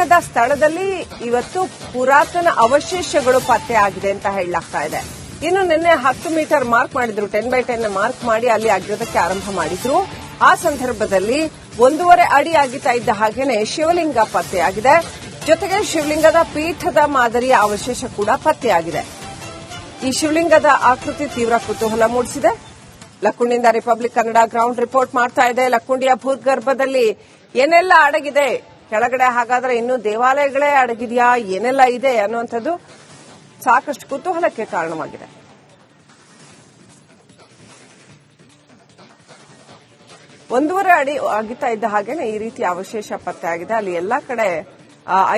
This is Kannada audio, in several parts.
ಉತ್ಖನನದ ಸ್ಥಳದಲ್ಲಿ ಇವತ್ತು ಪುರಾತನ ಅವಶೇಷಗಳು ಪತ್ತೆಯಾಗಿದೆ ಅಂತ ಹೇಳಲಾಗ್ತಾ ಇದೆ. ಇನ್ನು ನಿನ್ನೆ 10 ಮೀಟರ್ ಮಾರ್ಕ್ ಮಾಡಿದ್ರು, 10x10 ಮಾರ್ಕ್ ಮಾಡಿ ಅಲ್ಲಿ ಅಗೆಯೋದಕ್ಕೆ ಆರಂಭ ಮಾಡಿದ್ರು. ಆ ಸಂದರ್ಭದಲ್ಲಿ 1.5 ಅಡಿ ಅಗಿತಾ ಇದ್ದ ಹಾಗೇನೆ ಶಿವಲಿಂಗ ಪತ್ತೆಯಾಗಿದೆ. ಜೊತೆಗೆ ಶಿವಲಿಂಗದ ಪೀಠದ ಮಾದರಿಯ ಅವಶೇಷ ಕೂಡ ಪತ್ತೆಯಾಗಿದೆ. ಈ ಶಿವಲಿಂಗದ ಆಕೃತಿ ತೀವ್ರ ಕುತೂಹಲ ಮೂಡಿಸಿದೆ. ಲಕ್ಕುಂಡಿಯಿಂದ ರಿಪಬ್ಲಿಕ್ ಕನ್ನಡ ಗ್ರೌಂಡ್ ರಿಪೋರ್ಟ್ ಮಾಡ್ತಾ ಇದೆ. ಲಕ್ಕುಂಡಿಯ ಭೂಗರ್ಭದಲ್ಲಿ ಏನೆಲ್ಲ ಅಡಗಿದೆ, ಕೆಳಗಡೆ ಹಾಗಾದ್ರೆ ಇನ್ನೂ ದೇವಾಲಯಗಳೇ ಅಡಗಿದೆಯಾ, ಏನೆಲ್ಲ ಇದೆ ಅನ್ನುವಂಥದ್ದು ಸಾಕಷ್ಟು ಕುತೂಹಲಕ್ಕೆ ಕಾರಣವಾಗಿದೆ. ಒಂದೂವರೆ ಅಡಿ ಅಗಿತಾ ಇದ್ದ ಹಾಗೇನೆ ಈ ರೀತಿ ಅವಶೇಷ ಪತ್ತೆಯಾಗಿದೆ. ಅಲ್ಲಿ ಎಲ್ಲಾ ಕಡೆ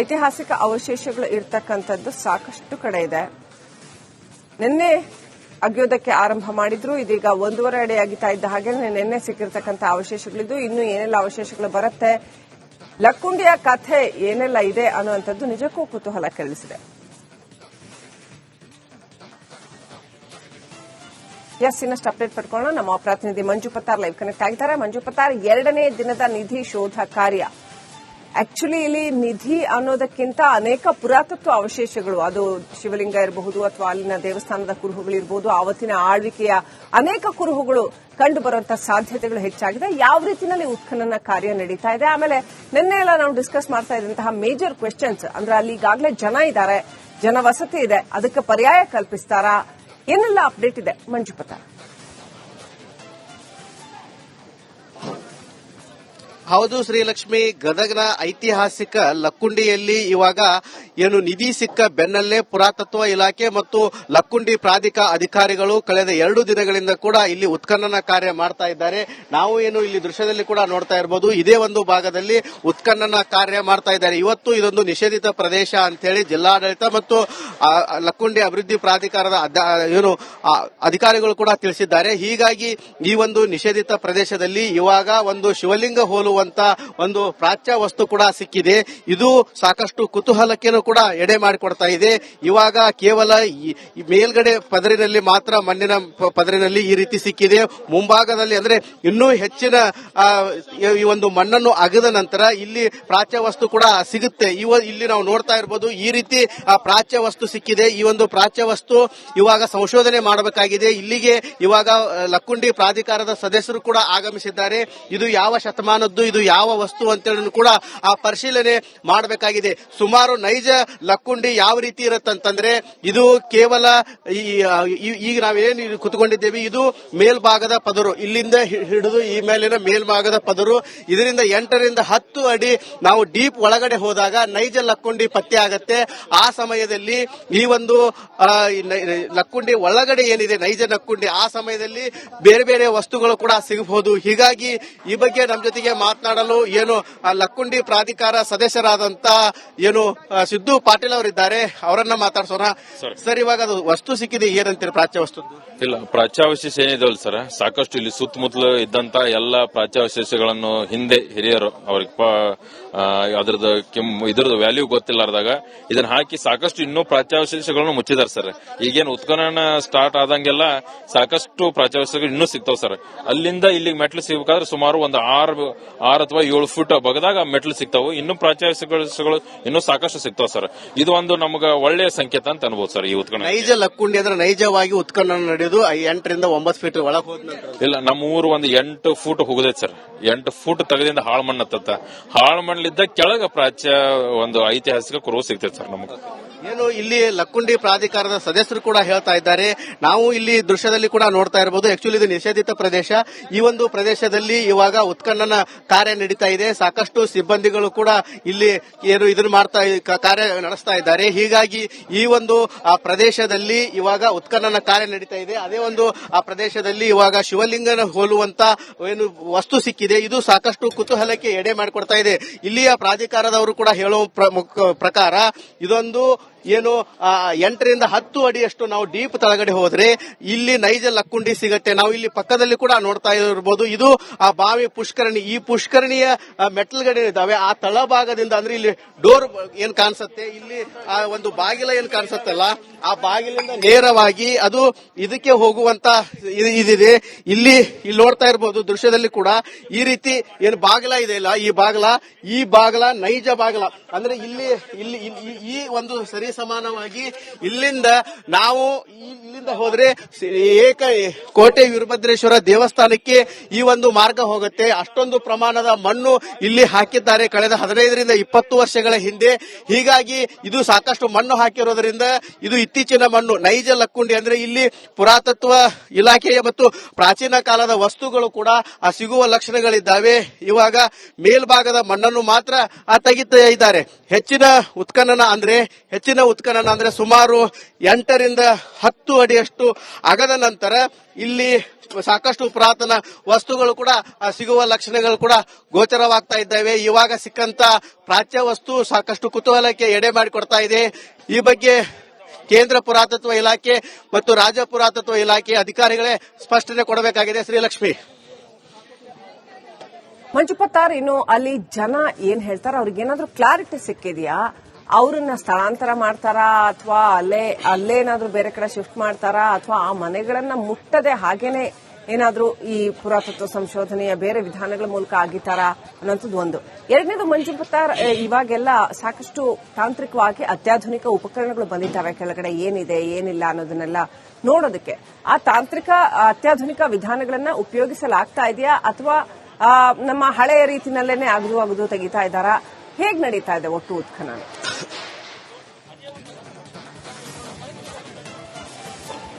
ಐತಿಹಾಸಿಕ ಅವಶೇಷಗಳು ಇರ್ತಕ್ಕಂಥದ್ದು ಸಾಕಷ್ಟು ಕಡೆ ಇದೆ. ನಿನ್ನೆ ಅಗೆಯೋದಕ್ಕೆ ಆರಂಭ ಮಾಡಿದ್ರು. ಇದೀಗ 1.5 ಅಡಿ ಅಗಿತಾ ಇದ್ದ ಹಾಗೆ ನಿನ್ನೆ ಸಿಕ್ಕಿರ್ತಕ್ಕಂಥ ಅವಶೇಷಗಳಿದ್ದು ಇನ್ನು ಏನೆಲ್ಲ ಅವಶೇಷಗಳು ಬರುತ್ತೆ, ಲಕ್ಕುಂಡಿಯ ಕಥೆ ಏನೆಲ್ಲ ಇದೆ ಅನ್ನುವಂಥದ್ದು ನಿಜಕ್ಕೂ ಕುತೂಹಲ ಕೆರಳಿಸಿದೆ. ಇನ್ನಷ್ಟು ಅಪ್ಡೇಟ್ ಪಡ್ಕೊಳ್ಳೋಣ. ನಮ್ಮ ಪ್ರತಿನಿಧಿ ಮಂಜು ಪತ್ತಾರ್ ಲೈವ್ ಕನೆಕ್ಟ್ ಆಗಿದ್ದಾರೆ. ಮಂಜು ಪತ್ತಾರ್, 2ನೇ ದಿನದ ನಿಧಿ ಶೋಧ ಕಾರ್ಯ. ಆಕ್ಚುಲಿ ಇಲ್ಲಿ ನಿಧಿ ಅನ್ನೋದಕ್ಕಿಂತ ಅನೇಕ ಪುರಾತತ್ವ ಅವಶೇಷಗಳು, ಅದು ಶಿವಲಿಂಗ ಇರಬಹುದು ಅಥವಾ ಅಲ್ಲಿನ ದೇವಸ್ಥಾನದ ಕುರುಹುಗಳಿರಬಹುದು, ಆವತ್ತಿನ ಆಳ್ವಿಕೆಯ ಅನೇಕ ಕುರುಹುಗಳು ಕಂಡು ಬರುವಂತಹ ಸಾಧ್ಯತೆಗಳು ಹೆಚ್ಚಾಗಿದೆ. ಯಾವ ರೀತಿಯಲ್ಲಿ ಉತ್ಖನನ ಕಾರ್ಯ ನಡೀತಾ ಇದೆ, ಆಮೇಲೆ ನಿನ್ನೆ ಎಲ್ಲ ನಾವು ಡಿಸ್ಕಸ್ ಮಾಡ್ತಾ ಇದ್ದಂತಹ ಮೇಜರ್ ಕ್ವೆಶ್ಚನ್ಸ್ ಅಂದ್ರೆ ಅಲ್ಲಿ ಈಗಾಗಲೇ ಜನ ಇದ್ದಾರೆ, ಜನವಸತಿ ಇದೆ, ಅದಕ್ಕೆ ಪರ್ಯಾಯ ಕಲ್ಪಿಸ್ತಾರಾ, ಏನೆಲ್ಲ ಅಪ್ಡೇಟ್ ಇದೆ ಮಂಜು ಪತ್ತಾರ್? ಹೌದು ಶ್ರೀಲಕ್ಷ್ಮಿ, ಗದಗನ ಐತಿಹಾಸಿಕ ಲಕ್ಕುಂಡಿಯಲ್ಲಿ ಇವಾಗ ಏನು ನಿಧಿ ಸಿಕ್ಕ ಬೆನ್ನಲ್ಲೇ ಪುರಾತತ್ವ ಇಲಾಖೆ ಮತ್ತು ಲಕ್ಕುಂಡಿ ಪ್ರಾಧಿಕಾರ ಅಧಿಕಾರಿಗಳು ಕಳೆದ 2 ದಿನಗಳಿಂದ ಕೂಡ ಇಲ್ಲಿ ಉತ್ಖನನ ಕಾರ್ಯ ಮಾಡ್ತಾ ಇದ್ದಾರೆ. ನಾವು ಏನು ಇಲ್ಲಿ ದೃಶ್ಯದಲ್ಲಿ ಕೂಡ ನೋಡ್ತಾ ಇರಬಹುದು, ಇದೇ ಒಂದು ಭಾಗದಲ್ಲಿ ಉತ್ಖನನ ಕಾರ್ಯ ಮಾಡ್ತಾ ಇದ್ದಾರೆ. ಇವತ್ತು ಇದೊಂದು ನಿಷೇಧಿತ ಪ್ರದೇಶ ಅಂತ ಹೇಳಿ ಜಿಲ್ಲಾಡಳಿತ ಮತ್ತು ಲಕ್ಕುಂಡಿ ಅಭಿವೃದ್ಧಿ ಪ್ರಾಧಿಕಾರದ ಅಧಿಕಾರಿಗಳು ಕೂಡ ತಿಳಿಸಿದ್ದಾರೆ. ಹೀಗಾಗಿ ಈ ಒಂದು ನಿಷೇಧಿತ ಪ್ರದೇಶದಲ್ಲಿ ಇವಾಗ ಒಂದು ಶಿವಲಿಂಗ ಹೋಲುವಂತ ಒಂದು ಪ್ರಾಚ್ಯ ವಸ್ತು ಕೂಡ ಸಿಕ್ಕಿದೆ. ಇದು ಸಾಕಷ್ಟು ಕುತೂಹಲಕ್ಕೇನು ಕೂಡ ಎಡೆ ಮಾಡಿಕೊಡ್ತಾ ಇದೆ. ಇವಾಗ ಕೇವಲ ಮೇಲ್ಗಡೆ ಪದರಿನಲ್ಲಿ ಮಾತ್ರ, ಮಣ್ಣಿನ ಪದರಿನಲ್ಲಿ ಈ ರೀತಿ ಸಿಕ್ಕಿದೆ. ಮುಂಭಾಗದಲ್ಲಿ ಅಂದ್ರೆ ಇನ್ನೂ ಹೆಚ್ಚಿನ ಈ ಒಂದು ಮಣ್ಣನ್ನು ಅಗದ ನಂತರ ಇಲ್ಲಿ ಪ್ರಾಚ್ಯ ವಸ್ತು ಕೂಡ ಸಿಗುತ್ತೆ. ಇಲ್ಲಿ ನಾವು ನೋಡ್ತಾ ಇರಬಹುದು, ಈ ರೀತಿ ಪ್ರಾಚ್ಯ ವಸ್ತು ಸಿಕ್ಕಿದೆ. ಈ ಒಂದು ಪ್ರಾಚ್ಯ ವಸ್ತು ಇವಾಗ ಸಂಶೋಧನೆ ಮಾಡಬೇಕಾಗಿದೆ. ಇಲ್ಲಿಗೆ ಇವಾಗ ಲಕ್ಕುಂಡಿ ಪ್ರಾಧಿಕಾರದ ಸದಸ್ಯರು ಕೂಡ ಆಗಮಿಸಿದ್ದಾರೆ. ಇದು ಯಾವ ಶತಮಾನದ್ದು, ಇದು ಯಾವ ವಸ್ತು ಅಂತೇಳಿ ಕೂಡ ಆ ಪರಿಶೀಲನೆ ಮಾಡಬೇಕಾಗಿದೆ. ಸುಮಾರು ನೈಜ ಲಕ್ಕುಂಡಿ ಯಾವ ರೀತಿ ಇರುತ್ತಂತಂದ್ರೆ, ಇದು ಕೇವಲ ಈಗ ನಾವೇನು ಕುತ್ಕೊಂಡಿದ್ದೇವೆ, ಇದು ಮೇಲ್ಭಾಗದ ಪದರು, ಇಲ್ಲಿಂದ ಹಿಡಿದು ಈ ಮೇಲಿನ ಮೇಲ್ಭಾಗದ ಪದರು, ಇದರಿಂದ 8 ರಿಂದ 10 ಅಡಿ ನಾವು ಡೀಪ್ ಒಳಗಡೆ ಹೋದಾಗ ನೈಜ ಲಕ್ಕುಂಡಿ ಪತ್ತೆ ಆಗತ್ತೆ. ಆ ಸಮಯದಲ್ಲಿ ಈ ಒಂದು ಲಕ್ಕುಂಡಿ ಒಳಗಡೆ ಏನಿದೆ ನೈಜ ಲಕ್ಕುಂಡಿ, ಆ ಸಮಯದಲ್ಲಿ ಬೇರೆ ಬೇರೆ ವಸ್ತುಗಳು ಕೂಡ ಸಿಗಬಹುದು. ಹೀಗಾಗಿ ಈ ಬಗ್ಗೆ ನಮ್ಮ ಜೊತೆಗೆ ಮಾತನಾಡಲು ಏನು ಲಕ್ಕುಂಡಿ ಪ್ರಾಧಿಕಾರ ಸದಸ್ಯರಾದಂತ ಏನು ಸಿದ್ದು ಪಾಟೀಲ್ ಅವರಿದ್ದಾರೆ, ಅವರನ್ನ ಮಾತಾಡ್ಸೋಣ. ಸರ್, ಇವಾಗ ಅದು ವಸ್ತು ಸಿಕ್ಕಿದೆ, ಏನಂತೀರಿ ಪ್ರಾಚ್ಯ ವಸ್ತು? ಇಲ್ಲ, ಪ್ರಾಚ್ಯಾವಶೇಷ ಏನಿದಾವಲ್ಲ ಸರ್, ಸಾಕಷ್ಟು ಇಲ್ಲಿ ಸುತ್ತಮುತ್ತಲು ಇದ್ದಂತ ಎಲ್ಲ ಪ್ರಾಚ್ಯಾವಶೇಷಗಳನ್ನು ಹಿಂದೆ ಹಿರಿಯರು ಅವ್ರಿಗೆ ಇದ್ರದ್ದು ವ್ಯಾಲ್ಯೂ ಗೊತ್ತಿಲ್ಲಾರ್ದಾಗ ಇದನ್ನ ಹಾಕಿ ಸಾಕಷ್ಟು ಇನ್ನೂ ಪ್ರಾಚ್ಯಾವಶೇಷಗಳನ್ನು ಮುಚ್ಚಿದಾರೆ ಸರ್. ಈಗೇನು ಉತ್ಖನನ ಸ್ಟಾರ್ಟ್ ಆದಂಗೆಲ್ಲ ಸಾಕಷ್ಟು ಪ್ರಾಚ್ಯಾವಶೇಷಗಳು ಇನ್ನೂ ಸಿಗ್ತಾವ್ ಸರ್. ಅಲ್ಲಿಂದ ಇಲ್ಲಿಗೆ ಮೆಟ್ಲು ಸಿಗಬೇಕಾದ್ರೆ ಸುಮಾರು ಒಂದು 6 ಅಥವಾ 7 ಫುಟ್ ಬಗದಾಗ ಮೆಟ್ಲು ಸಿಗ್ತಾವು. ಇನ್ನೂ ಪ್ರಾಚ್ಯಾವಶೇಷಗಳು ಇನ್ನೂ ಸಾಕಷ್ಟು ಸಿಗ್ತಾವ ಸರ್. ಇದು ಒಂದು ನಮ್ಗೆ ಒಳ್ಳೆಯ ಸಂಕೇತ ಅಂತ ಅನ್ಬೋದು ಸರ್. ಈ ಉತ್ಖನನ ನೈಜ ಲಕ್ಕುಂಡಿ ಅಂದ್ರೆ ನೈಜವಾಗಿ ಉತ್ಖನನ ನಡೆಯೋದು 8 ರಿಂದ 9 ಫೀಟ್ ಒಳಗೆ ಹೋದ ಇಲ್ಲ, ನಮ್ಮ ಊರು ಒಂದು 8 ಫೂಟ್ ಹೋಗದೈತೆ ಸರ್. 8 ಫೂಟ್ ತೆಗೆದಿಂದ ಹಾಳು ಮಣ್ಣು ಹತ್ತ, ಹಾಳು ಮಣ್ಣಲ್ಲಿದ್ದ ಕೆಳಗ ಪ್ರಾಚ್ಯ ಒಂದು ಐತಿಹಾಸಿಕ ಕುರುಹು ಸಿಗ್ತೈತೆ ಸರ್ ನಮಗೆ. ಏನು ಇಲ್ಲಿ ಲಕ್ಕುಂಡಿ ಪ್ರಾಧಿಕಾರದ ಸದಸ್ಯರು ಕೂಡ ಹೇಳ್ತಾ ಇದ್ದಾರೆ. ನಾವು ಇಲ್ಲಿ ದೃಶ್ಯದಲ್ಲಿ ಕೂಡ ನೋಡ್ತಾ ಇರಬಹುದು, ಆಕ್ಚುಲಿ ಇದು ನಿಷೇಧಿತ ಪ್ರದೇಶ. ಈ ಒಂದು ಪ್ರದೇಶದಲ್ಲಿ ಇವಾಗ ಉತ್ಖನನ ಕಾರ್ಯ ನಡೀತಾ ಇದೆ. ಸಾಕಷ್ಟು ಸಿಬ್ಬಂದಿಗಳು ಕೂಡ ಇಲ್ಲಿ ಏನು ಇದನ್ನು ಕಾರ್ಯ ನಡೆಸ್ತಾ ಇದ್ದಾರೆ. ಹೀಗಾಗಿ ಈ ಒಂದು ಪ್ರದೇಶದಲ್ಲಿ ಇವಾಗ ಉತ್ಖನನ ಕಾರ್ಯ ನಡೀತಾ ಇದೆ. ಅದೇ ಒಂದು ಆ ಪ್ರದೇಶದಲ್ಲಿ ಇವಾಗ ಶಿವಲಿಂಗನ ಹೋಲುವಂತ ಏನು ವಸ್ತು ಸಿಕ್ಕಿದೆ. ಇದು ಸಾಕಷ್ಟು ಕುತೂಹಲಕ್ಕೆ ಎಡೆ ಮಾಡಿಕೊಡ್ತಾ ಇದೆ. ಇಲ್ಲಿಯ ಪ್ರಾಧಿಕಾರದವರು ಕೂಡ ಹೇಳುವ ಪ್ರಕಾರ ಇದೊಂದು ಏನು 8ರಿಂದ 10 ಅಡಿಯಷ್ಟು ನಾವು ಡೀಪ್ ತಳಗಡೆ ಹೋದ್ರೆ ಇಲ್ಲಿ ನೈಜ ಲಕ್ಕುಂಡಿ ಸಿಗತ್ತೆ. ನಾವು ಇಲ್ಲಿ ಪಕ್ಕದಲ್ಲಿ ಕೂಡ ನೋಡ್ತಾ ಇರಬಹುದು, ಇದು ಆ ಬಾವಿ ಪುಷ್ಕರಣಿ. ಈ ಪುಷ್ಕರಣಿಯ ಮೆಟ್ಟಲುಗಡೆ ಇದ್ದಾವೆ. ಆ ತಳಭಾಗದಿಂದ ಅಂದ್ರೆ ಇಲ್ಲಿ ಡೋರ್ ಏನ್ ಕಾಣಿಸುತ್ತೆ, ಇಲ್ಲಿ ಆ ಒಂದು ಬಾಗಿಲ ಏನ್ ಕಾಣಿಸುತ್ತಲ್ಲ, ಆ ಬಾಗಿಲಿಂದ ನೇರವಾಗಿ ಅದು ಇದಕ್ಕೆ ಹೋಗುವಂತ ಇದಿದೆ. ಇಲ್ಲಿ ನೋಡ್ತಾ ಇರಬಹುದು ದೃಶ್ಯದಲ್ಲಿ ಕೂಡ ಈ ರೀತಿ ಏನು ಬಾಗಿಲ ಇದೆ ಇಲ್ಲ, ಈ ಬಾಗಿಲ ನೈಜ ಬಾಗಿಲ. ಅಂದ್ರೆ ಇಲ್ಲಿ ಈ ಒಂದು ಸರಿ ಸಮಾನವಾಗಿ ಇಲ್ಲಿಂದ ಹೋದ್ರೆ ಕೋಟೆ ವೀರಭದ್ರೇಶ್ವರ ದೇವಸ್ಥಾನಕ್ಕೆ ಈ ಒಂದು ಮಾರ್ಗ ಹೋಗುತ್ತೆ. ಅಷ್ಟೊಂದು ಪ್ರಮಾಣದ ಮಣ್ಣು ಇಲ್ಲಿ ಹಾಕಿದ್ದಾರೆ ಕಳೆದ 15ರಿಂದ 20 ವರ್ಷಗಳ ಹಿಂದೆ. ಹೀಗಾಗಿ ಇದು ಸಾಕಷ್ಟು ಮಣ್ಣು ಹಾಕಿರೋದ್ರಿಂದ ಇದು ಇತ್ತೀಚಿನ ಮಣ್ಣು. ನೈಜ ಲಕ್ಕುಂಡಿ ಅಂದ್ರೆ ಇಲ್ಲಿ ಪುರಾತತ್ವ ಇಲಾಖೆಯ ಮತ್ತು ಪ್ರಾಚೀನ ಕಾಲದ ವಸ್ತುಗಳು ಕೂಡ ಸಿಗುವ ಲಕ್ಷಣಗಳಿದ್ದಾವೆ. ಇವಾಗ ಮೇಲ್ಭಾಗದ ಮಣ್ಣನ್ನು ಮಾತ್ರ ತೆಗಿತಾ ಇದ್ದಾರೆ. ಹೆಚ್ಚಿನ ಉತ್ಖನನ ಅಂದ್ರೆ ಸುಮಾರು 8ರಿಂದ 10 ಅಡಿಯಷ್ಟು ಅಗದ ನಂತರ ಇಲ್ಲಿ ಸಾಕಷ್ಟು ಪುರಾತನ ವಸ್ತುಗಳು ಕೂಡ ಸಿಗುವ ಲಕ್ಷಣಗಳು ಕೂಡ ಗೋಚರವಾಗ್ತಾ ಇದ್ದಾವೆ. ಇವಾಗ ಸಿಕ್ಕಂತ ಪ್ರಾಚ್ಯ ವಸ್ತು ಸಾಕಷ್ಟು ಕುತೂಹಲಕ್ಕೆ ಎಡೆ ಮಾಡಿಕೊಡ್ತಾ ಇದೆ. ಈ ಬಗ್ಗೆ ಕೇಂದ್ರ ಪುರಾತತ್ವ ಇಲಾಖೆ ಮತ್ತು ರಾಜ್ಯ ಪುರಾತತ್ವ ಇಲಾಖೆ ಅಧಿಕಾರಿಗಳೇ ಸ್ಪಷ್ಟನೆ ಕೊಡಬೇಕಾಗಿದೆ. ಶ್ರೀಲಕ್ಷ್ಮಿ. ಮಂಜುಪತ್ತಾರ್, ಇನ್ನು ಅಲ್ಲಿ ಜನ ಏನ್ ಹೇಳ್ತಾರ, ಅವ್ರಿಗೇನಾದ್ರೂ ಕ್ಲಾರಿಟಿ ಸಿಕ್ಕಿದ್ಯಾ? ಅವ್ರನ್ನ ಸ್ಥಳಾಂತರ ಮಾಡ್ತಾರಾ ಅಥವಾ ಅಲ್ಲೇನಾದ್ರೂ ಬೇರೆ ಕಡೆ ಶಿಫ್ಟ್ ಮಾಡ್ತಾರಾ ಅಥವಾ ಆ ಮನೆಗಳನ್ನ ಮುಟ್ಟದೆ ಹಾಗೇನೆ ಏನಾದ್ರೂ ಈ ಪುರಾತತ್ವ ಸಂಶೋಧನೆಯ ಬೇರೆ ವಿಧಾನಗಳ ಮೂಲಕ ಆಗಿತ್ತಾರಾ ಅನ್ನೋಂಥದ್ದು ಒಂದು. ಎರಡನೇದು ಮಂಜುಪತ್ತಾರ್, ಇವಾಗೆಲ್ಲ ಸಾಕಷ್ಟು ತಾಂತ್ರಿಕವಾಗಿ ಅತ್ಯಾಧುನಿಕ ಉಪಕರಣಗಳು ಬಂದಿದ್ದಾವೆ ಕೆಳಗಡೆ ಏನಿದೆ ಏನಿಲ್ಲ ಅನ್ನೋದನ್ನೆಲ್ಲ ನೋಡೋದಕ್ಕೆ. ಆ ತಾಂತ್ರಿಕ ಅತ್ಯಾಧುನಿಕ ವಿಧಾನಗಳನ್ನ ಉಪಯೋಗಿಸಲಾಗ್ತಾ ಇದೆಯಾ ಅಥವಾ ನಮ್ಮ ಹಳೆಯ ರೀತಿನಲ್ಲೇನೆ ಅಗದು ತೆಗಿತಾ ಇದ್ದಾರಾ? ಹೇಗ್ ನಡೀತಾ ಇದೆ ಒಟ್ಟು ಉತ್ಖನನ?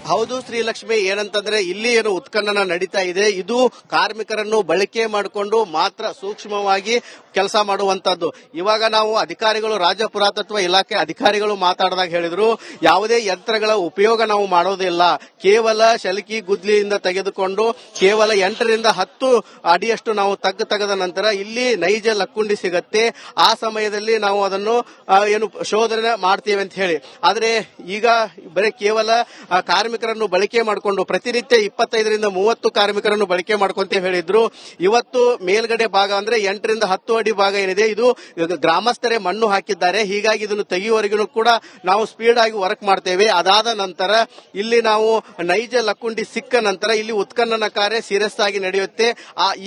ಹೌದು ಶ್ರೀಲಕ್ಷ್ಮಿ, ಏನಂತಂದ್ರೆ ಇಲ್ಲಿ ಏನು ಉತ್ಖನನ ನಡೀತಾ ಇದೆ ಇದು ಕಾರ್ಮಿಕರನ್ನು ಬಳಕೆ ಮಾಡಿಕೊಂಡು ಮಾತ್ರ ಸೂಕ್ಷ್ಮವಾಗಿ ಕೆಲಸ ಮಾಡುವಂತದ್ದು. ಇವಾಗ ನಾವು ಅಧಿಕಾರಿಗಳು, ರಾಜ್ಯ ಪುರಾತತ್ವ ಇಲಾಖೆ ಅಧಿಕಾರಿಗಳು ಮಾತಾಡಿದಾಗ ಹೇಳಿದ್ರು, ಯಾವುದೇ ಯಂತ್ರಗಳ ಉಪಯೋಗ ನಾವು ಮಾಡೋದಿಲ್ಲ, ಕೇವಲ ಶಲ್ಕಿ ಗುದ್ಲಿಯಿಂದ ತೆಗೆದುಕೊಂಡು ಕೇವಲ 8ರಿಂದ 10 ಅಡಿಯಷ್ಟು ನಾವು ತೆಗೆದ ನಂತರ ಇಲ್ಲಿ ನೈಜ ಲಕ್ಕುಂಡಿ ಸಿಗತ್ತೆ. ಆ ಸಮಯದಲ್ಲಿ ನಾವು ಅದನ್ನು ಶೋಧನೆ ಮಾಡ್ತೇವೆ ಅಂತ ಹೇಳಿ. ಆದ್ರೆ ಈಗ ಬರೀ ಕೇವಲ ಕಾರ್ಮಿಕರನ್ನು ಬಳಕೆ ಮಾಡಿಕೊಂಡು ಪ್ರತಿನಿತ್ಯ 25ರಿಂದ 30 ಕಾರ್ಮಿಕರನ್ನು ಬಳಕೆ ಮಾಡ್ಕೊಂತ ಹೇಳಿದ್ರು. ಇವತ್ತು ಮೇಲ್ಗಡೆ ಭಾಗ ಅಂದ್ರೆ 8ರಿಂದ 10 ಅಡಿ ಭಾಗ ಏನಿದೆ ಇದು ಗ್ರಾಮಸ್ಥರೇ ಮಣ್ಣು ಹಾಕಿದ್ದಾರೆ. ಹೀಗಾಗಿ ಇದನ್ನು ತೆಗೆಯುವವರೆಗೂ ಕೂಡ ನಾವು ಸ್ಪೀಡ್ ಆಗಿ ವರ್ಕ್ ಮಾಡ್ತೇವೆ. ಅದಾದ ನಂತರ ಇಲ್ಲಿ ನಾವು ನೈಜ ಲಕ್ಕುಂಡಿ ಸಿಕ್ಕ ನಂತರ ಇಲ್ಲಿ ಉತ್ಖನನ ಕಾರ್ಯ ಸೀರಿಯಸ್ ಆಗಿ ನಡೆಯುತ್ತೆ.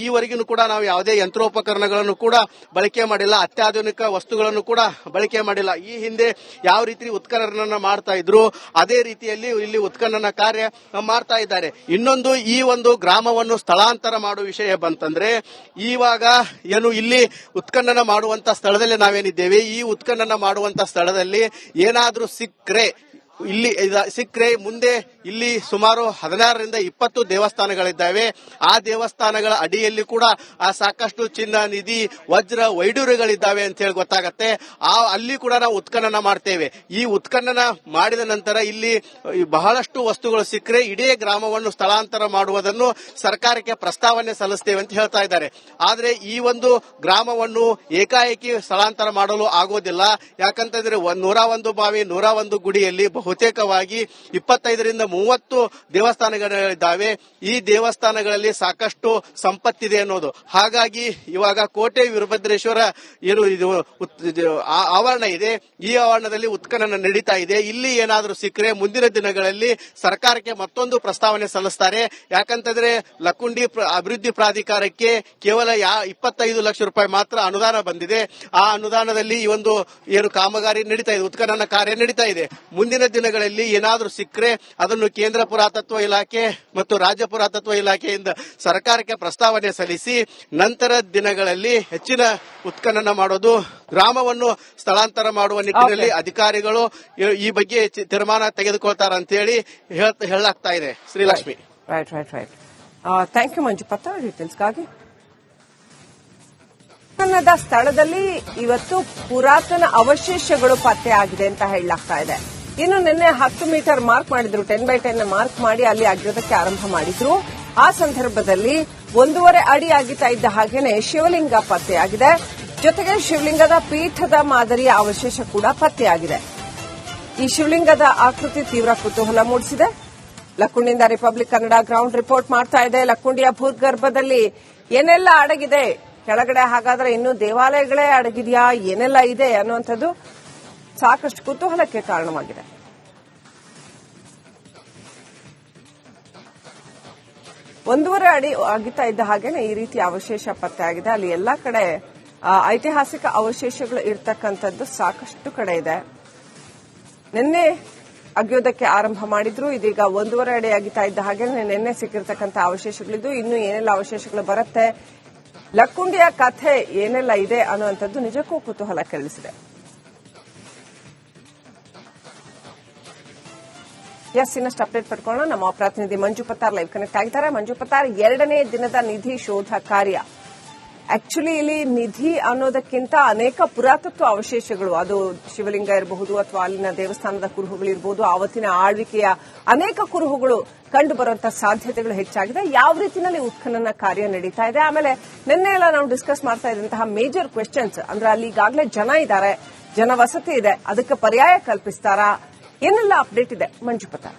ಈವರೆಗೂ ಕೂಡ ನಾವು ಯಾವುದೇ ಯಂತ್ರೋಪಕರಣಗಳನ್ನು ಕೂಡ ಬಳಕೆ ಮಾಡಿಲ್ಲ, ಅತ್ಯಾಧುನಿಕ ವಸ್ತುಗಳನ್ನು ಕೂಡ ಬಳಕೆ ಮಾಡಿಲ್ಲ. ಈ ಹಿಂದೆ ಯಾವ ರೀತಿ ಉತ್ಖನನ ಮಾಡ್ತಾ ಇದ್ರು ಅದೇ ರೀತಿಯಲ್ಲಿ ಇಲ್ಲಿ ಉತ್ಖನನ ಕಾರ್ಯ ಮಾಡ್ತಾ ಇದ್ದಾರೆ. ಇನ್ನೊಂದು, ಈ ಒಂದು ಗ್ರಾಮವನ್ನು ಸ್ಥಳಾಂತರ ಮಾಡುವ ವಿಷಯ ಬಂತಂದ್ರೆ ಇವಾಗ ಏನು ಇಲ್ಲಿ ಉತ್ಖನನ ಮಾಡುವಂತ ಸ್ಥಳದಲ್ಲಿ ನಾವೇನಿದ್ದೇವೆ, ಈ ಉತ್ಖನನ ಮಾಡುವಂತ ಸ್ಥಳದಲ್ಲಿ ಏನಾದ್ರೂ ಸಿಕ್ಕರೆ ಮುಂದೆ ಇಲ್ಲಿ ಸುಮಾರು 16ರಿಂದ 20 ದೇವಸ್ಥಾನಗಳಿದ್ದಾವೆ. ಆ ದೇವಸ್ಥಾನಗಳ ಅಡಿಯಲ್ಲಿ ಕೂಡ ಸಾಕಷ್ಟು ಚಿನ್ನ, ನಿಧಿ, ವಜ್ರ, ವೈಡೂರ್ಯಗಳಿದ್ದಾವೆ ಅಂತ ಹೇಳಿ ಗೊತ್ತಾಗತ್ತೆ. ಅಲ್ಲಿ ಕೂಡ ನಾವು ಉತ್ಖನನ ಮಾಡ್ತೇವೆ. ಈ ಉತ್ಖನನ ಮಾಡಿದ ನಂತರ ಇಲ್ಲಿ ಬಹಳಷ್ಟು ವಸ್ತುಗಳು ಸಿಕ್ಕರೆ ಇಡೀ ಗ್ರಾಮವನ್ನು ಸ್ಥಳಾಂತರ ಮಾಡುವುದನ್ನು ಸರ್ಕಾರಕ್ಕೆ ಪ್ರಸ್ತಾವನೆ ಸಲ್ಲಿಸ್ತೇವೆ ಅಂತ ಹೇಳ್ತಾ ಇದ್ದಾರೆ. ಆದ್ರೆ ಈ ಒಂದು ಗ್ರಾಮವನ್ನು ಏಕಾಏಕಿ ಸ್ಥಳಾಂತರ ಮಾಡಲು ಆಗೋದಿಲ್ಲ. ಯಾಕಂತಂದ್ರೆ 101 ಬಾವಿ, 101 ಗುಡಿಯಲ್ಲಿ ಬಹುತೇಕವಾಗಿ 25ರಿಂದ 30 ದೇವಸ್ಥಾನಗಳಿದ್ದಾವೆ. ಈ ದೇವಸ್ಥಾನಗಳಲ್ಲಿ ಸಾಕಷ್ಟು ಸಂಪತ್ತಿದೆ ಅನ್ನೋದು. ಹಾಗಾಗಿ ಇವಾಗ ಕೋಟೆ ವೀರಭದ್ರೇಶ್ವರ ಏನು ಇದು ಆವರಣ ಇದೆ, ಈ ಆವರಣದಲ್ಲಿ ಉತ್ಖನನ ನಡೀತಾ ಇದೆ. ಇಲ್ಲಿ ಏನಾದರೂ ಸಿಕ್ಕರೆ ಮುಂದಿನ ದಿನಗಳಲ್ಲಿ ಸರ್ಕಾರಕ್ಕೆ ಮತ್ತೊಂದು ಪ್ರಸ್ತಾವನೆ ಸಲ್ಲಿಸ್ತಾರೆ. ಯಾಕಂತಂದ್ರೆ ಲಕ್ಕುಂಡಿ ಅಭಿವೃದ್ಧಿ ಪ್ರಾಧಿಕಾರಕ್ಕೆ ಕೇವಲ 25 ಲಕ್ಷ ರೂಪಾಯಿ ಮಾತ್ರ ಅನುದಾನ ಬಂದಿದೆ. ಆ ಅನುದಾನದಲ್ಲಿ ಈ ಒಂದು ಏನು ಕಾಮಗಾರಿ ನಡೀತಾ ಇದೆ, ಉತ್ಖನನ ಕಾರ್ಯ ನಡೀತಾ ಇದೆ. ಮುಂದಿನ ದಿನಗಳಲ್ಲಿ ಏನಾದರೂ ಸಿಕ್ಕರೆ ಅದನ್ನು ಕೇಂದ್ರ ಪುರಾತತ್ವ ಇಲಾಖೆ ಮತ್ತು ರಾಜ್ಯ ಪುರಾತತ್ವ ಇಲಾಖೆಯಿಂದ ಸರ್ಕಾರಕ್ಕೆ ಪ್ರಸ್ತಾವನೆ ಸಲ್ಲಿಸಿ ನಂತರ ದಿನಗಳಲ್ಲಿ ಹೆಚ್ಚಿನ ಉತ್ಖನನ ಮಾಡೋದು, ಗ್ರಾಮವನ್ನು ಸ್ಥಳಾಂತರ ಮಾಡುವ ನಿಟ್ಟಿನಲ್ಲಿ ಅಧಿಕಾರಿಗಳು ಈ ಬಗ್ಗೆ ತೀರ್ಮಾನ ತೆಗೆದುಕೊಳ್ತಾರೆ ಅಂತ ಹೇಳಿ ಹೇಳಲಾಗ್ತಾ ಇದೆ. ಶ್ರೀಲಕ್ಷ್ಮಿ. ರೈಟ್. ಥ್ಯಾಂಕ್ ಯು ಮಂಜುಪತ್ತ ಡೀಟೇಲ್ಸ್ಗಾಗಿ. ಉತ್ಖನನದ ಸ್ಥಳದಲ್ಲಿ ಇವತ್ತು ಪುರಾತನ ಅವಶೇಷಗಳು ಪತ್ತೆ ಆಗಿದೆ ಅಂತ ಹೇಳಲಾಗ್ತಾ ಇದೆ. ಇನ್ನು ನಿನ್ನೆ 10 ಮೀಟರ್ ಮಾರ್ಕ್ ಮಾಡಿದ್ರು, 10x10 ಮಾರ್ಕ್ ಮಾಡಿ ಅಲ್ಲಿ ಅಗೆಯೋದಕ್ಕೆ ಆರಂಭ ಮಾಡಿದ್ರು. ಆ ಸಂದರ್ಭದಲ್ಲಿ 1.5 ಅಡಿ ಅಗಿತಾ ಇದ್ದ ಹಾಗೇನೆ ಶಿವಲಿಂಗ ಪತ್ತೆಯಾಗಿದೆ. ಜೊತೆಗೆ ಶಿವಲಿಂಗದ ಪೀಠದ ಮಾದರಿಯ ಅವಶೇಷ ಕೂಡ ಪತ್ತೆಯಾಗಿದೆ. ಈ ಶಿವಲಿಂಗದ ಆಕೃತಿ ತೀವ್ರ ಕುತೂಹಲ ಮೂಡಿಸಿದೆ. ಲಕ್ಕುಂಡಿಯಿಂದ ರಿಪಬ್ಲಿಕ್ ಕನ್ನಡ ಗ್ರೌಂಡ್ ರಿಪೋರ್ಟ್ ಮಾಡ್ತಾ ಇದೆ. ಲಕ್ಕುಂಡಿಯ ಭೂಗರ್ಭದಲ್ಲಿ ಏನೆಲ್ಲ ಅಡಗಿದೆ, ಕೆಳಗಡೆ ಹಾಗಾದ್ರೆ ಇನ್ನೂ ದೇವಾಲಯಗಳೇ ಅಡಗಿದೆಯಾ, ಏನೆಲ್ಲ ಇದೆ ಅನ್ನುವಂಥದ್ದು ಸಾಕಷ್ಟು ಕುತೂಹಲಕ್ಕೆ ಕಾರಣವಾಗಿದೆ. ಒಂದೂವರೆ ಅಡಿ ಅಗಿತಾ ಇದ್ದ ಹಾಗೇನೆ ಈ ರೀತಿ ಅವಶೇಷ ಪತ್ತೆಯಾಗಿದೆ. ಅಲ್ಲಿ ಎಲ್ಲಾ ಕಡೆ ಐತಿಹಾಸಿಕ ಅವಶೇಷಗಳು ಇರ್ತಕ್ಕಂಥದ್ದು ಸಾಕಷ್ಟು ಕಡೆ ಇದೆ. ನಿನ್ನೆ ಅಗಿಯೋದಕ್ಕೆ ಆರಂಭ ಮಾಡಿದ್ರು. ಇದೀಗ ಒಂದೂವರೆ ಅಡಿ ಅಗಿತಾ ಇದ್ದ ಹಾಗೆ ನಿನ್ನೆ ಸಿಕ್ಕಿರ್ತಕ್ಕಂಥ ಅವಶೇಷಗಳಿದ್ದು ಇನ್ನು ಏನೆಲ್ಲ ಅವಶೇಷಗಳು ಬರುತ್ತೆ, ಲಕ್ಕುಂಡಿಯ ಕಥೆ ಏನೆಲ್ಲ ಇದೆ ಅನ್ನುವಂಥದ್ದು ನಿಜಕ್ಕೂ ಕುತೂಹಲ ಕೆರಳಿಸಿದೆ. ಇನ್ನಷ್ಟು ಅಪ್ಡೇಟ್ ಪಡ್ಕೊಳ್ಳೋಣ. ನಮ್ಮ ಪ್ರತಿನಿಧಿ ಮಂಜು ಪತ್ತಾರ್ ಲೈವ್ ಕನೆಕ್ಟ್ ಆಗಿದ್ದಾರೆ. ಮಂಜು ಪತ್ತಾರ್, 2ನೇ ದಿನದ ನಿಧಿ ಶೋಧ ಕಾರ್ಯ. ಆಕ್ಚುಲಿ ಇಲ್ಲಿ ನಿಧಿ ಅನ್ನೋದಕ್ಕಿಂತ ಅನೇಕ ಪುರಾತತ್ವ ಅವಶೇಷಗಳು, ಅದು ಶಿವಲಿಂಗ ಇರಬಹುದು ಅಥವಾ ಅಲ್ಲಿನ ದೇವಸ್ಥಾನದ ಕುರುಹುಗಳಿರಬಹುದು, ಆವತ್ತಿನ ಆಳ್ವಿಕೆಯ ಅನೇಕ ಕುರುಹುಗಳು ಕಂಡು ಬರುವಂತಹ ಸಾಧ್ಯತೆಗಳು ಹೆಚ್ಚಾಗಿದೆ. ಯಾವ ರೀತಿಯಲ್ಲಿ ಉತ್ಖನನ ಕಾರ್ಯ ನಡೀತಾ ಇದೆ, ಆಮೇಲೆ ನಿನ್ನೆ ಎಲ್ಲ ನಾವು ಡಿಸ್ಕಸ್ ಮಾಡ್ತಾ ಇದ್ದಂತಹ ಮೇಜರ್ ಕ್ವೆಶ್ಚನ್ಸ್ ಅಂದ್ರೆ ಅಲ್ಲಿ ಈಗಾಗಲೇ ಜನ ಇದ್ದಾರೆ, ಜನವಸತಿ ಇದೆ, ಅದಕ್ಕೆ ಪರ್ಯಾಯ ಕಲ್ಪಿಸ್ತಾರಾ, ಏನೆಲ್ಲ ಅಪ್ಡೇಟ್ ಇದೆ ಮಂಜು ಪತ್ತಾರ್?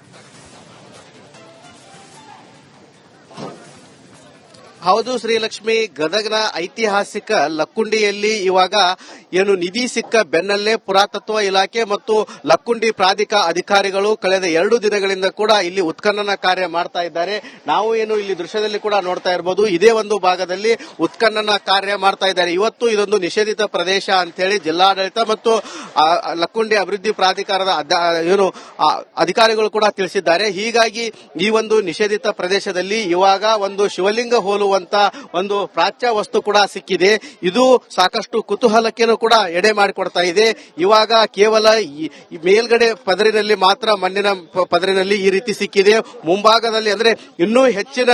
ಹೌದು ಶ್ರೀಲಕ್ಷ್ಮಿ, ಗದಗನ ಐತಿಹಾಸಿಕ ಲಕ್ಕುಂಡಿಯಲ್ಲಿ ಇವಾಗ ಏನು ನಿಧಿ ಸಿಕ್ಕ ಬೆನ್ನಲ್ಲೇ ಪುರಾತತ್ವ ಇಲಾಖೆ ಮತ್ತು ಲಕ್ಕುಂಡಿ ಪ್ರಾಧಿಕಾರ ಅಧಿಕಾರಿಗಳು ಕಳೆದ 2 ದಿನಗಳಿಂದ ಕೂಡ ಇಲ್ಲಿ ಉತ್ಖನನ ಕಾರ್ಯ ಮಾಡ್ತಾ ಇದ್ದಾರೆ. ನಾವು ಏನು ಇಲ್ಲಿ ದೃಶ್ಯದಲ್ಲಿ ಕೂಡ ನೋಡ್ತಾ ಇರಬಹುದು, ಇದೇ ಒಂದು ಭಾಗದಲ್ಲಿ ಉತ್ಖನನ ಕಾರ್ಯ ಮಾಡ್ತಾ ಇದ್ದಾರೆ. ಇವತ್ತು ಇದೊಂದು ನಿಷೇಧಿತ ಪ್ರದೇಶ ಅಂತ ಹೇಳಿ ಜಿಲ್ಲಾಡಳಿತ ಮತ್ತು ಲಕ್ಕುಂಡಿ ಅಭಿವೃದ್ಧಿ ಪ್ರಾಧಿಕಾರದ ಅಧಿಕಾರಿಗಳು ಕೂಡ ತಿಳಿಸಿದ್ದಾರೆ. ಹೀಗಾಗಿ ಈ ಒಂದು ನಿಷೇಧಿತ ಪ್ರದೇಶದಲ್ಲಿ ಇವಾಗ ಒಂದು ಶಿವಲಿಂಗ ಹೋಲುವಂತ ಒಂದು ಪ್ರಾಚ್ಯ ವಸ್ತು ಕೂಡ ಸಿಕ್ಕಿದೆ. ಇದು ಸಾಕಷ್ಟು ಕುತೂಹಲಕ್ಕೇನು ಕೂಡ ಎಡೆ ಮಾಡಿಕೊಡ್ತಾ ಇದೆ. ಇವಾಗ ಕೇವಲ ಮೇಲ್ಗಡೆ ಪದರಿನಲ್ಲಿ ಮಾತ್ರ, ಮಣ್ಣಿನ ಪದರಿನಲ್ಲಿ ಈ ರೀತಿ ಸಿಕ್ಕಿದೆ. ಮುಂಭಾಗದಲ್ಲಿ ಅಂದ್ರೆ ಇನ್ನೂ ಹೆಚ್ಚಿನ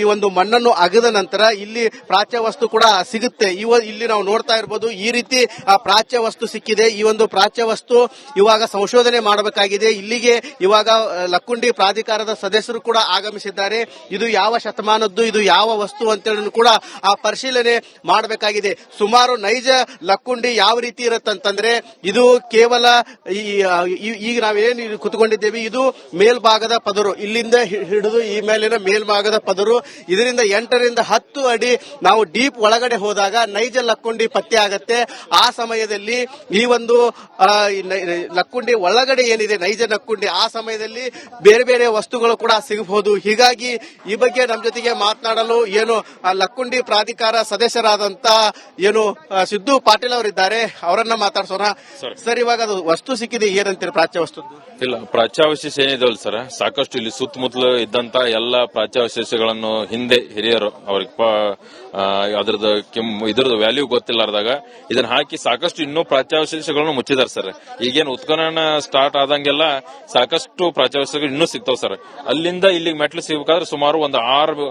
ಈ ಒಂದು ಮಣ್ಣನ್ನು ಅಗದ ನಂತರ ಇಲ್ಲಿ ಪ್ರಾಚ್ಯ ವಸ್ತು ಕೂಡ ಸಿಗುತ್ತೆ. ಇಲ್ಲಿ ನಾವು ನೋಡ್ತಾ ಇರಬಹುದು, ಈ ರೀತಿ ಪ್ರಾಚ್ಯ ವಸ್ತು ಸಿಕ್ಕಿದೆ. ಈ ಒಂದು ಪ್ರಾಚ್ಯ ವಸ್ತು ಇವಾಗ ಸಂಶೋಧನೆ ಮಾಡಬೇಕಾಗಿದೆ. ಇಲ್ಲಿಗೆ ಇವಾಗ ಲಕ್ಕುಂಡಿ ಪ್ರಾಧಿಕಾರದ ಸದಸ್ಯರು ಕೂಡ ಆಗಮಿಸಿದ್ದಾರೆ. ಇದು ಯಾವ ಶತಮಾನದ್ದು, ಇದು ಯಾವ ವಸ್ತು ಅಂತೇಳಿ ಕೂಡ ಆ ಪರಿಶೀಲನೆ ಮಾಡಬೇಕಾಗಿದೆ. ಸುಮಾರು ನೈಜ ಲಕ್ಕುಂಡಿ ಯಾವ ರೀತಿ ಇರುತ್ತಂತಂದ್ರೆ, ಇದು ಕೇವಲ ಈಗ ನಾವೇನು ಕುತ್ಕೊಂಡಿದ್ದೇವೆ, ಇದು ಮೇಲ್ಭಾಗದ ಪದರು, ಇಲ್ಲಿಂದ ಹಿಡಿದು ಈ ಮೇಲಿನ ಮೇಲ್ಭಾಗದ ಪದರು, ಇದರಿಂದ 8 ರಿಂದ 10 ಅಡಿ ನಾವು ಡೀಪ್ ಒಳಗಡೆ ಹೋದಾಗ ನೈಜ ಲಕ್ಕುಂಡಿ ಪತ್ತೆ ಆಗತ್ತೆ. ಆ ಸಮಯದಲ್ಲಿ ಈ ಒಂದು ಲಕ್ಕುಂಡಿ ಒಳಗಡೆ ಏನಿದೆ ನೈಜ ಲಕ್ಕುಂಡಿ, ಆ ಸಮಯದಲ್ಲಿ ಬೇರೆ ಬೇರೆ ವಸ್ತುಗಳು ಕೂಡ ಸಿಗಬಹುದು. ಹೀಗಾಗಿ ಈ ಬಗ್ಗೆ ನಮ್ಮ ಜೊತೆಗೆ ಮಾತನಾಡಲು ಏನು ಲಕ್ಕುಂಡಿ ಪ್ರಾಧಿಕಾರ ಸದಸ್ಯರಾದಂತ ಏನು ಸಿದ್ದು ಪಾಟೀಲ್ ಅವರಿದ್ದಾರೆ, ಅವರನ್ನ ಮಾತಾಡ್ಸೋಣ. ಸರ್, ಇವಾಗ ಅದು ವಸ್ತು ಸಿಕ್ಕಿದೆ, ಏನಂತೀರಿ ಪ್ರಾಚ್ಯ ವಸ್ತು? ಇಲ್ಲ, ಪ್ರಾಚ್ಯಾವಶೇಷ ಏನಿದಾವಲ್ಲ ಸರ್, ಸಾಕಷ್ಟು ಇಲ್ಲಿ ಸುತ್ತಮುತ್ತಲು ಇದ್ದಂತ ಎಲ್ಲ ಪ್ರಾಚ್ಯಾವಶೇಷಗಳನ್ನು ಹಿಂದೆ ಹಿರಿಯರು ಅವ್ರಿಗೆ ಇದ್ರದ್ದು ವ್ಯಾಲ್ಯೂ ಗೊತ್ತಿಲ್ಲಾರ್ದಾಗ ಇದನ್ನ ಹಾಕಿ ಸಾಕಷ್ಟು ಇನ್ನೂ ಪ್ರಾಚ್ಯಾವಶೇಷಗಳನ್ನು ಮುಚ್ಚಿದಾರೆ ಸರ್. ಈಗೇನು ಉತ್ಖನನ ಸ್ಟಾರ್ಟ್ ಆದಂಗೆಲ್ಲ ಸಾಕಷ್ಟು ಪ್ರಾಚ್ಯಾವಶೇಷಗಳು ಇನ್ನೂ ಸಿಗ್ತಾವ್ ಸರ್. ಅಲ್ಲಿಂದ ಇಲ್ಲಿಗೆ ಮೆಟ್ಲು ಸಿಗಬೇಕಾದ್ರೆ ಸುಮಾರು ಒಂದು 6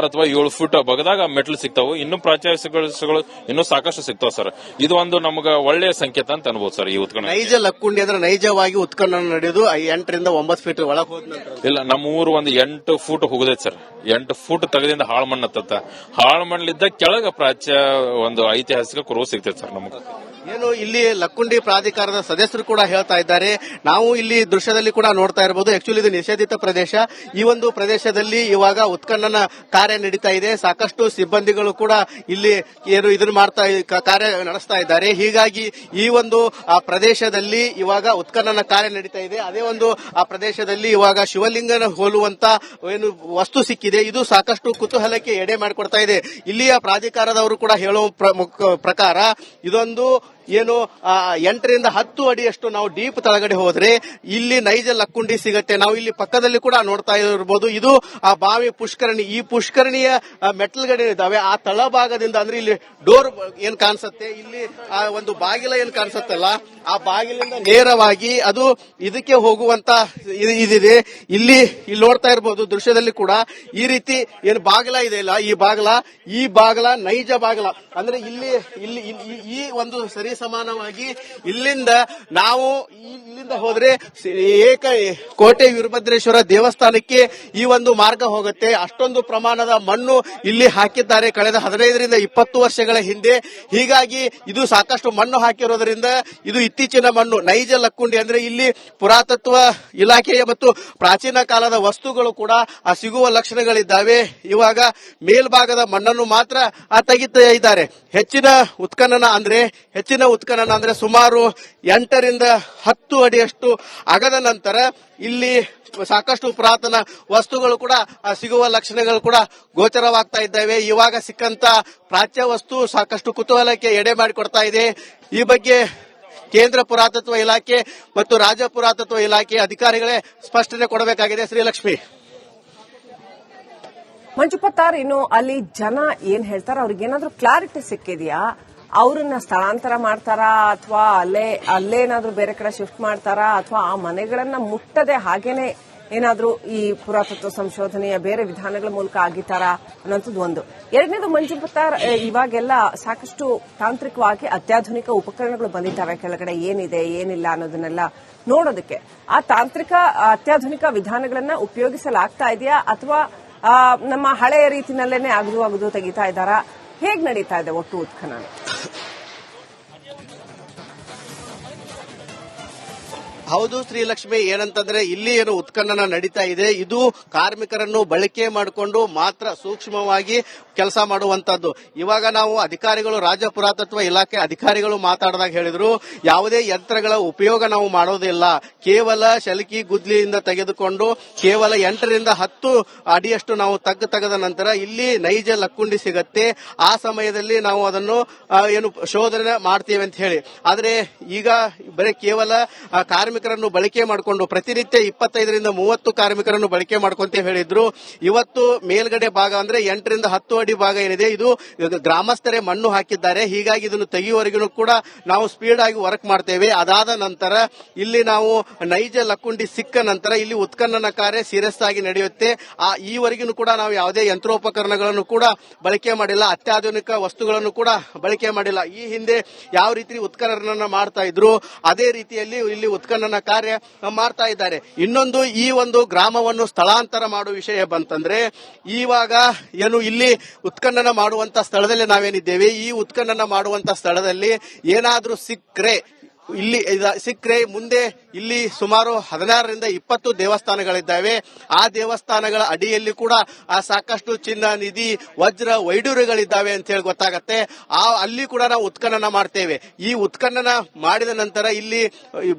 ಅಥವಾ 7 ಫುಟ್ ಬಗದಾಗ ಮೆಟ್ಲು ಸಿಗ್ತಾವು. ಇನ್ನೂ ಪ್ರಾಚ್ಯಾವಶೇಷಗಳು ಇನ್ನೂ ಸಾಕಷ್ಟು ಸಿಗ್ತಾವ ಸರ್. ಇದು ಒಂದು ನಮ್ಗೆ ಒಳ್ಳೆಯ ಸಂಕೇತ ಅಂತ ಅನ್ಬೋದು ಸರ್. ಈ ಉತ್ಖನನ ನೈಜ ಲಕ್ಕುಂಡಿ ಅಂದ್ರೆ ನೈಜವಾಗಿ ಉತ್ಖನನ ನಡೆಯೋದು 8 ರಿಂದ 9 ಫೀಟ್ ಒಳಗೆ ಹೋದ ಇಲ್ಲ, ನಮ್ಮ ಊರು ಒಂದು 8 ಫೂಟ್ ಹೋಗದೈತೆ ಸರ್. 8 ಫೂಟ್ ತೆಗೆದಿಂದ ಹಾಳು ಮಣ್ಣು ಹತ್ತ, ಹಾಳು ಮಣ್ಣಲ್ಲಿದ್ದ ಕೆಳಗ ಪ್ರಾಚ್ಯ ಒಂದು ಐತಿಹಾಸಿಕ ಕುರುಹು ಸಿಗ್ತೈತೆ ಸರ್ ನಮಗೆ. ಏನು ಇಲ್ಲಿ ಲಕ್ಕುಂಡಿ ಪ್ರಾಧಿಕಾರದ ಸದಸ್ಯರು ಕೂಡ ಹೇಳ್ತಾ ಇದ್ದಾರೆ. ನಾವು ಇಲ್ಲಿ ದೃಶ್ಯದಲ್ಲಿ ಕೂಡ ನೋಡ್ತಾ ಇರಬಹುದು, ಆಕ್ಚುಲಿ ಇದು ನಿಷೇಧಿತ ಪ್ರದೇಶ. ಈ ಒಂದು ಪ್ರದೇಶದಲ್ಲಿ ಇವಾಗ ಉತ್ಖನನ ಕಾರ್ಯ ನಡೀತಾ ಇದೆ. ಸಾಕಷ್ಟು ಸಿಬ್ಬಂದಿಗಳು ಕೂಡ ಇಲ್ಲಿ ಏನು ಇದನ್ನು ಕಾರ್ಯ ನಡೆಸ್ತಾ ಇದ್ದಾರೆ. ಹೀಗಾಗಿ ಈ ಒಂದು ಪ್ರದೇಶದಲ್ಲಿ ಇವಾಗ ಉತ್ಖನನ ಕಾರ್ಯ ನಡೀತಾ ಇದೆ. ಅದೇ ಒಂದು ಆ ಪ್ರದೇಶದಲ್ಲಿ ಇವಾಗ ಶಿವಲಿಂಗನ ಹೋಲುವಂತ ಏನು ವಸ್ತು ಸಿಕ್ಕಿದೆ. ಇದು ಸಾಕಷ್ಟು ಕುತೂಹಲಕ್ಕೆ ಎಡೆ ಮಾಡಿಕೊಡ್ತಾ ಇದೆ. ಇಲ್ಲಿಯ ಪ್ರಾಧಿಕಾರದವರು ಕೂಡ ಹೇಳುವ ಪ್ರಕಾರ ಇದೊಂದು ಏನು 8 ರಿಂದ 10 ಅಡಿಯಷ್ಟು ನಾವು ಡೀಪ್ ತಳಗಡೆ ಹೋದ್ರೆ ಇಲ್ಲಿ ನೈಜ ಲಕ್ಕುಂಡಿ ಸಿಗತ್ತೆ. ನಾವು ಇಲ್ಲಿ ಪಕ್ಕದಲ್ಲಿ ಕೂಡ ನೋಡ್ತಾ ಇರಬಹುದು, ಇದು ಆ ಬಾವಿ ಪುಷ್ಕರಣಿ. ಈ ಪುಷ್ಕರಣಿಯ ಮೆಟ್ಲುಗಡೆ ಇದಾವೆ. ಆ ತಳಭಾಗದಿಂದ ಅಂದ್ರೆ ಇಲ್ಲಿ ಡೋರ್ ಏನ್ ಕಾಣಿಸುತ್ತೆ, ಇಲ್ಲಿ ಆ ಒಂದು ಬಾಗಿಲ ಏನ್ ಕಾಣಿಸುತ್ತಲ್ಲ, ಆ ಬಾಗಿಲಿಂದ ನೇರವಾಗಿ ಅದು ಇದಕ್ಕೆ ಹೋಗುವಂತ ಇದಿದೆ. ಇಲ್ಲಿ ನೋಡ್ತಾ ಇರಬಹುದು ದೃಶ್ಯದಲ್ಲಿ ಕೂಡ ಈ ರೀತಿ ಏನು ಬಾಗಿಲ ಇದೆ ಇಲ್ಲ, ಈ ಬಾಗಿಲ ನೈಜ ಬಾಗಿಲ. ಅಂದ್ರೆ ಇಲ್ಲಿ ಈ ಒಂದು ಸರಿ ಸರಿಸಮಾನವಾಗಿ ಇಲ್ಲಿಂದ ನಾವು ಇಲ್ಲಿಂದ ಹೋದ್ರೆ ಕೋಟೆ ವೀರಭದ್ರೇಶ್ವರ ದೇವಸ್ಥಾನಕ್ಕೆ ಈ ಒಂದು ಮಾರ್ಗ ಹೋಗುತ್ತೆ. ಅಷ್ಟೊಂದು ಪ್ರಮಾಣದ ಮಣ್ಣು ಇಲ್ಲಿ ಹಾಕಿದ್ದಾರೆ ಕಳೆದ 15ರಿಂದ 20 ವರ್ಷಗಳ ಹಿಂದೆ. ಹೀಗಾಗಿ ಇದು ಸಾಕಷ್ಟು ಮಣ್ಣು ಹಾಕಿರೋದ್ರಿಂದ ಇದು ಇತ್ತೀಚಿನ ಮಣ್ಣು. ನೈಜ ಲಕ್ಕುಂಡಿ ಅಂದ್ರೆ ಇಲ್ಲಿ ಪುರಾತತ್ವ ಇಲಾಖೆಯ ಮತ್ತು ಪ್ರಾಚೀನ ಕಾಲದ ವಸ್ತುಗಳು ಕೂಡ ಸಿಗುವ ಲಕ್ಷಣಗಳಿದ್ದಾವೆ. ಇವಾಗ ಮೇಲ್ಭಾಗದ ಮಣ್ಣನ್ನು ಮಾತ್ರ ತೆಗಿತಾ ಇದ್ದಾರೆ. ಹೆಚ್ಚಿನ ಉತ್ಖನನ ಅಂದ್ರೆ ಸುಮಾರು 8ರಿಂದ 10 ಅಡಿಯಷ್ಟು ಅಗದ ನಂತರ ಇಲ್ಲಿ ಸಾಕಷ್ಟು ಪುರಾತನ ವಸ್ತುಗಳು ಕೂಡ ಸಿಗುವ ಲಕ್ಷಣಗಳು ಕೂಡ ಗೋಚರವಾಗ್ತಾ ಇದ್ದಾವೆ. ಇವಾಗ ಸಿಕ್ಕಂತ ಪ್ರಾಚ್ಯ ವಸ್ತು ಸಾಕಷ್ಟು ಕುತೂಹಲಕ್ಕೆ ಎಡೆ ಮಾಡಿಕೊಡ್ತಾ ಇದೆ. ಈ ಬಗ್ಗೆ ಕೇಂದ್ರ ಪುರಾತತ್ವ ಇಲಾಖೆ ಮತ್ತು ರಾಜ್ಯ ಪುರಾತತ್ವ ಇಲಾಖೆ ಅಧಿಕಾರಿಗಳೇ ಸ್ಪಷ್ಟನೆ ಕೊಡಬೇಕಾಗಿದೆ. ಶ್ರೀಲಕ್ಷ್ಮಿ. ಮಂಜುಪತ್ತಾರ್, ಇನ್ನು ಅಲ್ಲಿ ಜನ ಏನ್ ಹೇಳ್ತಾರ, ಅವ್ರಿಗೇನಾದ್ರೂ ಕ್ಲಾರಿಟಿ ಸಿಕ್ಕಿದ್ಯಾ? ಅವ್ರನ್ನ ಸ್ಥಳಾಂತರ ಮಾಡ್ತಾರಾ ಅಥವಾ ಅಲ್ಲೇನಾದ್ರೂ ಬೇರೆ ಕಡೆ ಶಿಫ್ಟ್ ಮಾಡ್ತಾರಾ ಅಥವಾ ಆ ಮನೆಗಳನ್ನ ಮುಟ್ಟದೆ ಹಾಗೇನೆ ಏನಾದ್ರೂ ಈ ಪುರಾತತ್ವ ಸಂಶೋಧನೆಯ ಬೇರೆ ವಿಧಾನಗಳ ಮೂಲಕ ಆಗಿತ್ತಾರಾ ಅನ್ನೋಂಥದ್ದು ಒಂದು. ಎರಡನೇದು ಮಂಜುಪತ್ತಾರ್, ಇವಾಗೆಲ್ಲ ಸಾಕಷ್ಟು ತಾಂತ್ರಿಕವಾಗಿ ಅತ್ಯಾಧುನಿಕ ಉಪಕರಣಗಳು ಬಂದಿದ್ದಾವೆ ಕೆಳಗಡೆ ಏನಿದೆ ಏನಿಲ್ಲ ಅನ್ನೋದನ್ನೆಲ್ಲ ನೋಡೋದಕ್ಕೆ. ಆ ತಾಂತ್ರಿಕ ಅತ್ಯಾಧುನಿಕ ವಿಧಾನಗಳನ್ನ ಉಪಯೋಗಿಸಲಾಗ್ತಾ ಇದೆಯಾ ಅಥವಾ ನಮ್ಮ ಹಳೆಯ ರೀತಿನಲ್ಲೇನೆ ಅಗದು ತೆಗಿತಾ ಇದ್ದಾರಾ? ಹೇಗ್ ನಡೀತಾ ಇದೆ ಒಟ್ಟು ಉತ್ಖನನ? ಹೌದು ಶ್ರೀಲಕ್ಷ್ಮಿ, ಏನಂತಂದ್ರೆ ಇಲ್ಲಿ ಏನು ಉತ್ಖನನ ನಡೀತಾ ಇದೆ ಇದು ಕಾರ್ಮಿಕರನ್ನು ಬಳಕೆ ಮಾಡಿಕೊಂಡು ಮಾತ್ರ ಸೂಕ್ಷ್ಮವಾಗಿ ಕೆಲಸ ಮಾಡುವಂತದ್ದು. ಇವಾಗ ನಾವು ಅಧಿಕಾರಿಗಳು, ರಾಜ್ಯ ಪುರಾತತ್ವ ಇಲಾಖೆ ಅಧಿಕಾರಿಗಳು ಮಾತಾಡಿದಾಗ ಹೇಳಿದ್ರು, ಯಾವುದೇ ಯಂತ್ರಗಳ ಉಪಯೋಗ ನಾವು ಮಾಡೋದಿಲ್ಲ, ಕೇವಲ ಶಲ್ಕಿ ಗುದ್ಲಿಯಿಂದ ತೆಗೆದುಕೊಂಡು ಕೇವಲ 8ರಿಂದ 10 ಅಡಿಯಷ್ಟು ನಾವು ತೆಗೆದ ನಂತರ ಇಲ್ಲಿ ನೈಜ ಲಕ್ಕುಂಡಿ ಸಿಗತ್ತೆ. ಆ ಸಮಯದಲ್ಲಿ ನಾವು ಅದನ್ನು ಶೋಧನೆ ಮಾಡ್ತೇವೆ ಅಂತ ಹೇಳಿ. ಆದ್ರೆ ಈಗ ಬರೀ ಕೇವಲ ಕಾರ್ಮಿಕರನ್ನು ಬಳಕೆ ಮಾಡಿಕೊಂಡು ಪ್ರತಿನಿತ್ಯ 25ರಿಂದ 30 ಕಾರ್ಮಿಕರನ್ನು ಬಳಕೆ ಮಾಡ್ಕೊಂತ ಹೇಳಿದ್ರು. ಇವತ್ತು ಮೇಲ್ಗಡೆ ಭಾಗ ಅಂದ್ರೆ 8ರಿಂದ 10 ಅಡಿ ಭಾಗ ಏನಿದೆ ಇದು ಗ್ರಾಮಸ್ಥರೇ ಮಣ್ಣು ಹಾಕಿದ್ದಾರೆ. ಹೀಗಾಗಿ ಇದನ್ನು ತೆಗೆಯುವವರೆಗೂ ಕೂಡ ನಾವು ಸ್ಪೀಡ್ ಆಗಿ ವರ್ಕ್ ಮಾಡ್ತೇವೆ. ಅದಾದ ನಂತರ ಇಲ್ಲಿ ನಾವು ನೈಜ ಲಕ್ಕುಂಡಿ ಸಿಕ್ಕ ನಂತರ ಇಲ್ಲಿ ಉತ್ಖನನ ಕಾರ್ಯ ಸೀರಿಯಸ್ ಆಗಿ ನಡೆಯುತ್ತೆ. ಈವರೆಗೂ ಕೂಡ ನಾವು ಯಾವುದೇ ಯಂತ್ರೋಪಕರಣಗಳನ್ನು ಕೂಡ ಬಳಕೆ ಮಾಡಿಲ್ಲ, ಅತ್ಯಾಧುನಿಕ ವಸ್ತುಗಳನ್ನು ಕೂಡ ಬಳಕೆ ಮಾಡಿಲ್ಲ. ಈ ಹಿಂದೆ ಯಾವ ರೀತಿ ಉತ್ಖನನ ಮಾಡ್ತಾ ಇದ್ರು ಅದೇ ರೀತಿಯಲ್ಲಿ ಇಲ್ಲಿ ಉತ್ಖನನ ಕಾರ್ಯ ಮಾಡ್ತಾ ಇದ್ದಾರೆ. ಇನ್ನೊಂದು, ಈ ಒಂದು ಗ್ರಾಮವನ್ನು ಸ್ಥಳಾಂತರ ಮಾಡುವ ವಿಷಯ ಬಂತಂದ್ರೆ ಇವಾಗ ಏನು ಇಲ್ಲಿ ಉತ್ಖನನ ಮಾಡುವಂತ ಸ್ಥಳದಲ್ಲಿ ನಾವೇನಿದ್ದೇವೆ, ಈ ಉತ್ಖನನ ಮಾಡುವಂತ ಸ್ಥಳದಲ್ಲಿ ಏನಾದ್ರೂ ಸಿಕ್ಕರೆ ಮುಂದೆ ಇಲ್ಲಿ ಸುಮಾರು 16ರಿಂದ 20 ದೇವಸ್ಥಾನಗಳಿದ್ದಾವೆ. ಆ ದೇವಸ್ಥಾನಗಳ ಅಡಿಯಲ್ಲಿ ಕೂಡ ಸಾಕಷ್ಟು ಚಿನ್ನ, ನಿಧಿ, ವಜ್ರ, ವೈಡೂರ್ಯಗಳಿದ್ದಾವೆ ಅಂತ ಹೇಳಿ ಗೊತ್ತಾಗತ್ತೆ. ಅಲ್ಲಿ ಕೂಡ ನಾವು ಉತ್ಖನನ ಮಾಡ್ತೇವೆ. ಈ ಉತ್ಖನನ ಮಾಡಿದ ನಂತರ ಇಲ್ಲಿ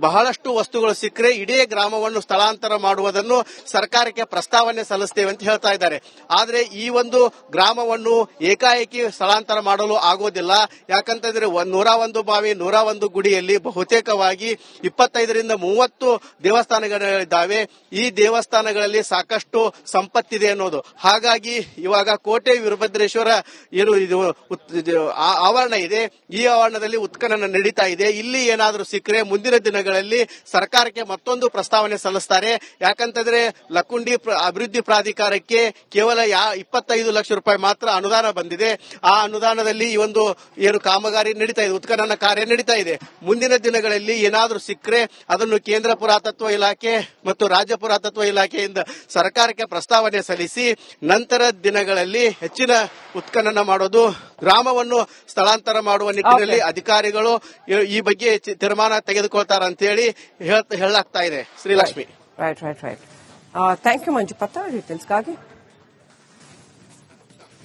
ಬಹಳಷ್ಟು ವಸ್ತುಗಳು ಸಿಕ್ಕರೆ ಇಡೀ ಗ್ರಾಮವನ್ನು ಸ್ಥಳಾಂತರ ಮಾಡುವುದನ್ನು ಸರ್ಕಾರಕ್ಕೆ ಪ್ರಸ್ತಾವನೆ ಸಲ್ಲಿಸ್ತೇವೆ ಅಂತ ಹೇಳ್ತಾ ಇದ್ದಾರೆ. ಆದ್ರೆ ಈ ಒಂದು ಗ್ರಾಮವನ್ನು ಏಕಾಏಕಿ ಸ್ಥಳಾಂತರ ಮಾಡಲು ಆಗೋದಿಲ್ಲ. ಯಾಕಂತಂದ್ರೆ 101 ಬಾವಿ, 101 ಗುಡಿಯಲ್ಲಿ ಬಹುತೇಕವಾಗಿ 25ರಿಂದ 30 ದೇವಸ್ಥಾನಗಳಿದ್ದಾವೆ. ಈ ದೇವಸ್ಥಾನಗಳಲ್ಲಿ ಸಾಕಷ್ಟು ಸಂಪತ್ತಿದೆ ಅನ್ನೋದು. ಹಾಗಾಗಿ ಇವಾಗ ಕೋಟೆ ವೀರಭದ್ರೇಶ್ವರ ಏನು ಇದು ಆವರಣ ಇದೆ, ಈ ಆವರಣದಲ್ಲಿ ಉತ್ಖನನ ನಡೀತಾ ಇದೆ. ಇಲ್ಲಿ ಏನಾದರೂ ಸಿಕ್ಕರೆ ಮುಂದಿನ ದಿನಗಳಲ್ಲಿ ಸರ್ಕಾರಕ್ಕೆ ಮತ್ತೊಂದು ಪ್ರಸ್ತಾವನೆ ಸಲ್ಲಿಸ್ತಾರೆ. ಯಾಕಂತಂದ್ರೆ ಲಕ್ಕುಂಡಿ ಅಭಿವೃದ್ಧಿ ಪ್ರಾಧಿಕಾರಕ್ಕೆ ಕೇವಲ 25 ಲಕ್ಷ ರೂಪಾಯಿ ಮಾತ್ರ ಅನುದಾನ ಬಂದಿದೆ. ಆ ಅನುದಾನದಲ್ಲಿ ಈ ಒಂದು ಏನು ಕಾಮಗಾರಿ ನಡೀತಾ ಇದೆ, ಉತ್ಖನನ ಕಾರ್ಯ ನಡೀತಾ ಇದೆ. ಮುಂದಿನ ದಿನಗಳಲ್ಲಿ ಏನಾದರೂ ಸಿಕ್ಕರೆ ಅದನ್ನು ಕೇಂದ್ರ ಪುರಾತತ್ವ ಇಲಾಖೆ ಮತ್ತು ರಾಜ್ಯ ಪುರಾತತ್ವ ಇಲಾಖೆಯಿಂದ ಸರ್ಕಾರಕ್ಕೆ ಪ್ರಸ್ತಾವನೆ ಸಲ್ಲಿಸಿ ನಂತರ ದಿನಗಳಲ್ಲಿ ಹೆಚ್ಚಿನ ಉತ್ಖನನ ಮಾಡೋದು, ಗ್ರಾಮವನ್ನು ಸ್ಥಳಾಂತರ ಮಾಡುವ ನಿಟ್ಟಿನಲ್ಲಿ ಅಧಿಕಾರಿಗಳು ಈ ಬಗ್ಗೆ ತೀರ್ಮಾನ ತೆಗೆದುಕೊಳ್ತಾರೆ ಅಂತ ಹೇಳಿ ಹೇಳಲಾಗ್ತಾ ಇದೆ. ಶ್ರೀಲಕ್ಷ್ಮಿ. ರೈಟ್. ಥ್ಯಾಂಕ್ ಯು ಮಂಜುಪತ್ತ ಡೀಟೇಲ್ಸ್ಗಾಗಿ.